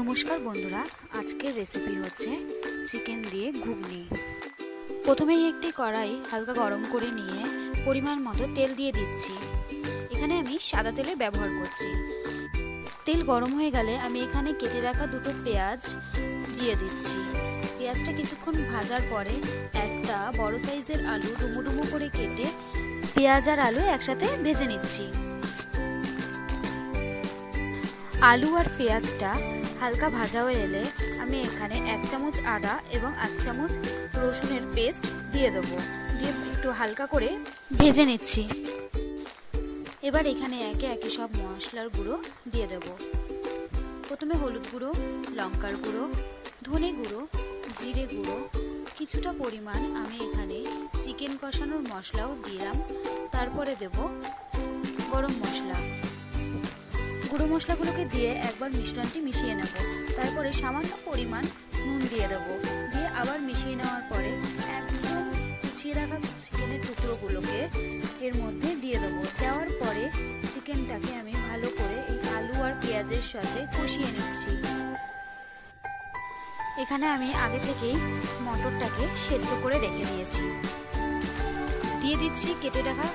নমস্কার বন্ধুরা, আজকের রেসিপি হচ্ছে চিকেন দিয়ে ঘুগনি। প্রথমেই একটি কড়াই হালকা গরম করে নিয়ে পরিমাণ মতো তেল দিয়ে দিচ্ছি। এখানে আমি সাদা তেলের ব্যবহার করছি। তেল গরম হয়ে গেলে আমি এখানে কেটে রাখা দুটো পেঁয়াজ দিয়ে দিচ্ছি। পেঁয়াজটা কিছুক্ষণ ভাজার পরে একটা বড় সাইজের আলু ডুমো ডুমো করে কেটে পেঁয়াজ আর আলু একসাথে ভেজে নিচ্ছি। আলু আর পেঁয়াজটা হালকা ভাজা হয়ে এলে আমি এখানে 1 চামচ আদা এবং 1 চামচ রসুনের পেস্ট দিয়ে দেবো। দিয়ে একটু হালকা করে ভেজে নিচ্ছি। এবার এখানে একে একে সব মশলার গুঁড়ো দিয়ে দেবো। প্রথমে হলুদ গুঁড়ো, লঙ্কার গুঁড়ো, ধনে গুঁড়ো, জিরে গুঁড়ো, কিছুটা পরিমাণ আমি এখানে চিকেন কষানোর মশলাও দিলাম। তারপরে দেব গরম মশলা। গুঁড়ো মশলাগুলোকে দিয়ে একবার মিশ্রণটি মিশিয়ে নেব। তারপরে সামান্য পরিমাণ নুন দিয়ে দেবো। দিয়ে আবার মিশিয়ে নেওয়ার পরে একদম কুচিয়ে রাখা চিকেনের টুকরোগুলোকে এর মধ্যে দিয়ে দেবো। দেওয়ার পরে চিকেনটাকে আমি ভালো করে এই আলু আর পেঁয়াজের সাথে কষিয়ে নিচ্ছি। এখানে আমি আগে থেকেই মটরটাকে সেদ্ধ করে রেখে দিয়েছি। দিয়ে দিচ্ছি কেটে রাখা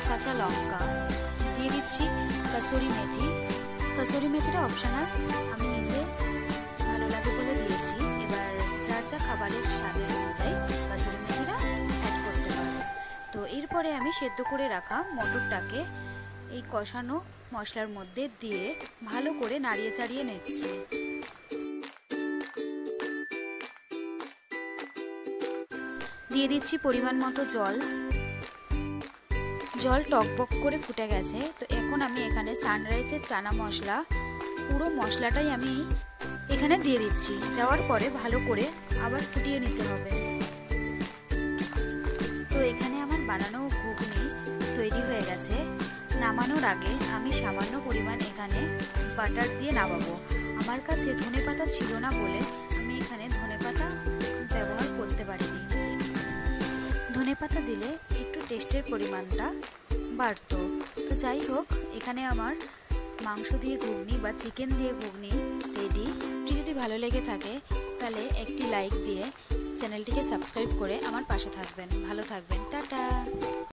কাঁচা লঙ্কা, দিয়ে দিচ্ছি কাসুরি মেথি। কাসুরি মেথিটা অপশনাল, আমি নিজে ভালো লাগে বলে দিয়েছি। এবার যার যা খাবারের স্বাদের অনুযায়ী কাসুরি মেথিটা অ্যাড করতে পারে। তো এরপরে আমি সেদ্ধ করে রাখা মটরটাকে এই কষানো মশলার মধ্যে দিয়ে ভালো করে নাড়িয়ে চাড়িয়ে নিচ্ছি। দিয়ে দিচ্ছি পরিমাণ মতো জল। জল টকবক করে ফুটে গেছে। তো এখন আমি এখানে সানরাইসের চানা মশলা, পুরো মশলাটাই আমি এখানে দিয়ে দিচ্ছি। দেওয়ার পরে ভালো করে আবার ফুটিয়ে নিতে হবে। তো এখানে আমার বানানো ঘুগনি তৈরি হয়ে গেছে। নামানোর আগে আমি সামান্য পরিমাণ এখানে বাটার দিয়ে নামাবো। আমার কাছে ধনেপাতা ছিল না বলে আমি এখানে ধনেপাতা ব্যবহার করতে পারিনি। ধনেপাতা দিলে একটু টেস্টের পরিমাণটা বাড়তো। তো যাই হোক, এখানে আমার মাংস দিয়ে ঘুগনি বা চিকেন দিয়ে ঘুগনি রেডি। যদি ভালো লেগে থাকে তাহলে একটি লাইক দিয়ে চ্যানেলটিকে সাবস্ক্রাইব করে আমার পাশে থাকবেন। ভালো থাকবেন, টাটা।